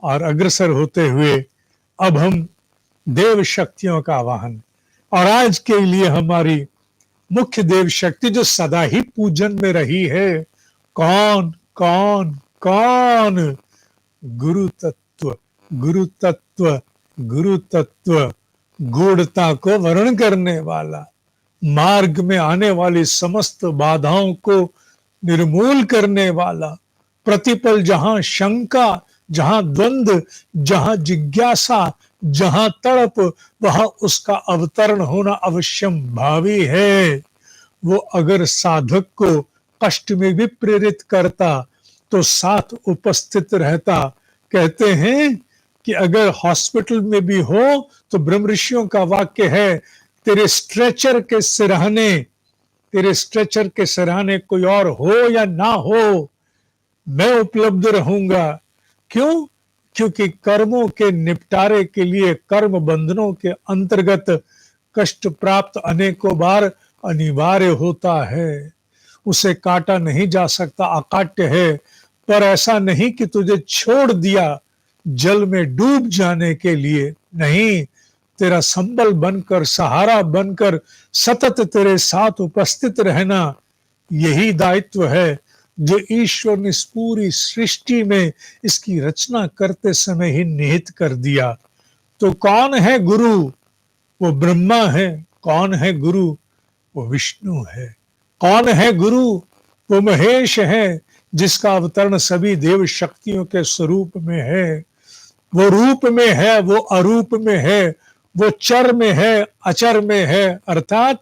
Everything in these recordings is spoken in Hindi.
और अग्रसर होते हुए अब हम देव शक्तियों का आवाहन, और आज के लिए हमारी मुख्य देव शक्ति जो सदा ही पूजन में रही है, कौन कौन कौन? गुरु तत्व, गुरु तत्व, गुरु तत्व, गूढ़ता को वर्णन करने वाला, मार्ग में आने वाली समस्त बाधाओं को निर्मूल करने वाला, प्रतिपल जहां शंका, जहां द्वंद्व, जहां जिज्ञासा, जहां तड़प, वहां उसका अवतरण होना अवश्यम भावी है। वो अगर साधक को कष्ट में भी प्रेरित करता तो साथ उपस्थित रहता। कहते हैं कि अगर हॉस्पिटल में भी हो तो ब्रह्म ऋषियों का वाक्य है, तेरे स्ट्रेचर के सिरहाने, तेरे स्ट्रेचर के सिरहाने कोई और हो या ना हो, मैं उपलब्ध रहूंगा। क्यों? क्योंकि कर्मों के निपटारे के लिए कर्म बंधनों के अंतर्गत कष्ट प्राप्त अनेकों बार अनिवार्य होता है। उसे काटा नहीं जा सकता, अकाट्य है। पर ऐसा नहीं कि तुझे छोड़ दिया जल में डूब जाने के लिए, नहीं, तेरा संबल बनकर, सहारा बनकर सतत तेरे साथ उपस्थित रहना, यही दायित्व है जो ईश्वर ने इस पूरी सृष्टि में इसकी रचना करते समय ही निहित कर दिया। तो कौन है गुरु? वो ब्रह्मा है। कौन है गुरु? वो विष्णु है। कौन है गुरु? वो महेश है, जिसका अवतरण सभी देव शक्तियों के स्वरूप में है। वो रूप में है, वो अरूप में है, वो चर में है, अचर में है, अर्थात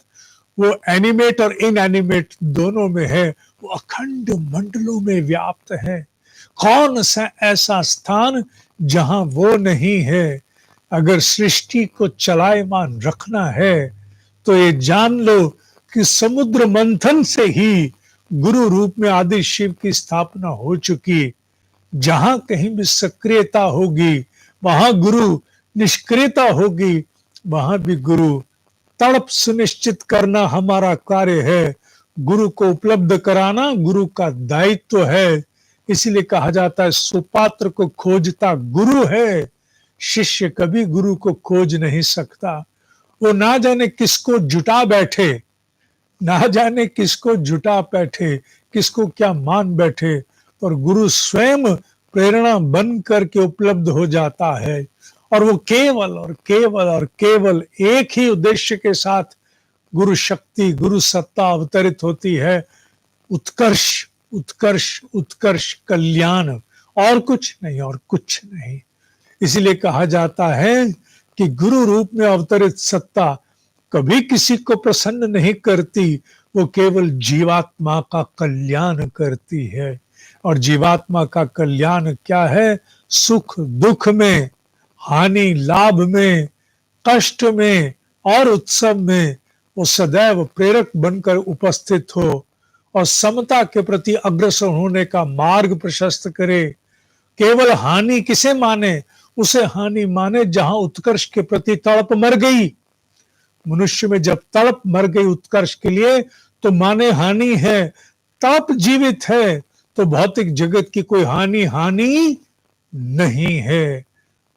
वो एनिमेट और इनएनिमेट दोनों में है। वो अखंड मंडलों में व्याप्त है। कौन सा ऐसा स्थान जहां वो नहीं है? अगर सृष्टि को चलायमान रखना है तो ये जान लो कि समुद्र मंथन से ही गुरु रूप में आदि शिव की स्थापना हो चुकी। जहां कहीं भी सक्रियता होगी वहां गुरु, निष्क्रियता होगी वहां भी गुरु। तड़प सुनिश्चित करना हमारा कार्य है, गुरु को उपलब्ध कराना गुरु का दायित्व है। इसीलिए कहा जाता है सुपात्र को खोजता गुरु है, शिष्य कभी गुरु को खोज नहीं सकता। वो ना जाने किसको जुटा बैठे, ना जाने किसको जुटा बैठे, किसको क्या मान बैठे, पर गुरु स्वयं प्रेरणा बन करके उपलब्ध हो जाता है। और वो केवल और केवल और केवल एक ही उद्देश्य के साथ गुरु शक्ति, गुरु सत्ता अवतरित होती है, उत्कर्ष, उत्कर्ष, उत्कर्ष, कल्याण, और कुछ नहीं, और कुछ नहीं। इसलिए कहा जाता है कि गुरु रूप में अवतरित सत्ता कभी किसी को प्रसन्न नहीं करती, वो केवल जीवात्मा का कल्याण करती है। और जीवात्मा का कल्याण क्या है? सुख दुख में, हानि लाभ में, कष्ट में और उत्सव में वो सदैव प्रेरक बनकर उपस्थित हो और समता के प्रति अग्रसर होने का मार्ग प्रशस्त करे। केवल हानि किसे माने? उसे हानि माने जहां उत्कर्ष के प्रति तड़प मर गई। मनुष्य में जब तड़प मर गई उत्कर्ष के लिए तो माने हानि है। तड़प जीवित है तो भौतिक जगत की कोई हानि नहीं है।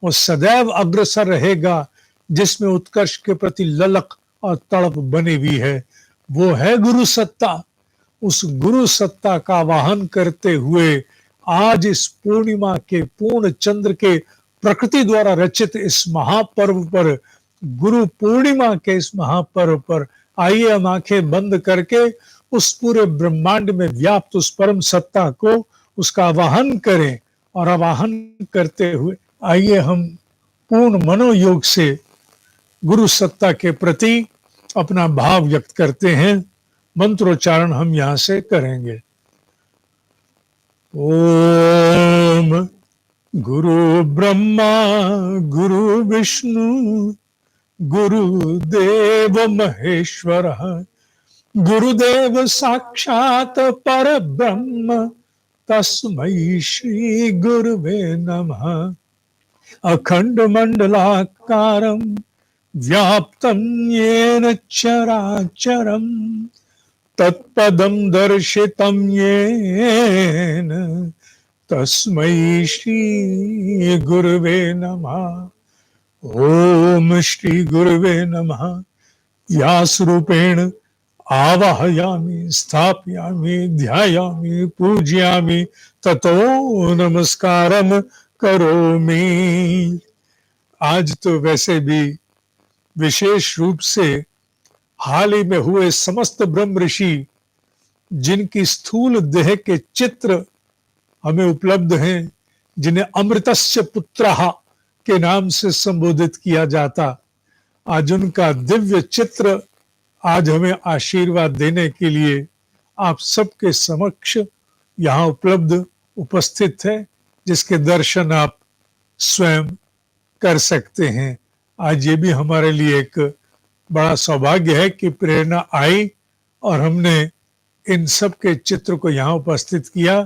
वो सदैव अग्रसर रहेगा जिसमें उत्कर्ष के प्रति ललक और तड़प बनी हुई है। वो है गुरु सत्ता। उस गुरु सत्ता का वाहन करते हुए आज इस पूर्णिमा के, पूर्ण चंद्र के प्रकृति द्वारा रचित इस महापर्व पर, गुरु पूर्णिमा के इस महापर्व पर आइए हम आंखें बंद करके उस पूरे ब्रह्मांड में व्याप्त उस परम सत्ता को, उसका आवाहन करें। और आवाहन करते हुए आइए हम पूर्ण मनोयोग से गुरु सत्ता के प्रति अपना भाव व्यक्त करते हैं। मंत्रोच्चारण हम यहां से करेंगे। ओम गुरु ब्रह्मा गुरु विष्णु गुरुदेव महेश्वर गुरुदेव साक्षात पर ब्रह्म तस्मै श्री गुरुवे नमः। अखंड मंडलाकारं व्याप्तं येन चराचरं तत्पदं दर्शितं येन तस्मै श्री गुरुवे नमः। ओम श्री गुरुवे नमः। व्यासरूपेण आवाहयामि स्थापयामि ध्यायामि पूजयामि ततो नमस्कारम करोमि। आज तो वैसे भी विशेष रूप से हाल ही में हुए समस्त ब्रह्म ऋषि जिनकी स्थूल देह के चित्र हमें उपलब्ध हैं, जिन्हें अमृतस्य पुत्रः के नाम से संबोधित किया जाता, आज उनका दिव्य चित्र आज हमें आशीर्वाद देने के लिए आप सबके समक्ष यहाँ उपस्थित है, जिसके दर्शन आप स्वयं कर सकते हैं। आज ये भी हमारे लिए एक बड़ा सौभाग्य है कि प्रेरणा आई और हमने इन सब के चित्र को यहाँ उपस्थित किया।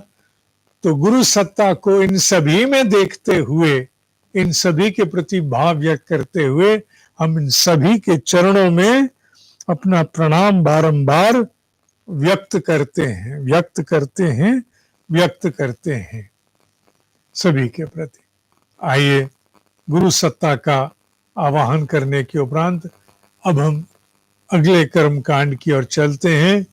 तो गुरु सत्ता को इन सभी में देखते हुए, इन सभी के प्रति भाव व्यक्त करते हुए हम इन सभी के चरणों में अपना प्रणाम बारंबार व्यक्त करते हैं सभी के प्रति। आइए गुरु सत्ता का आवाहन करने के उपरांत अब हम अगले कर्म कांड की ओर चलते हैं।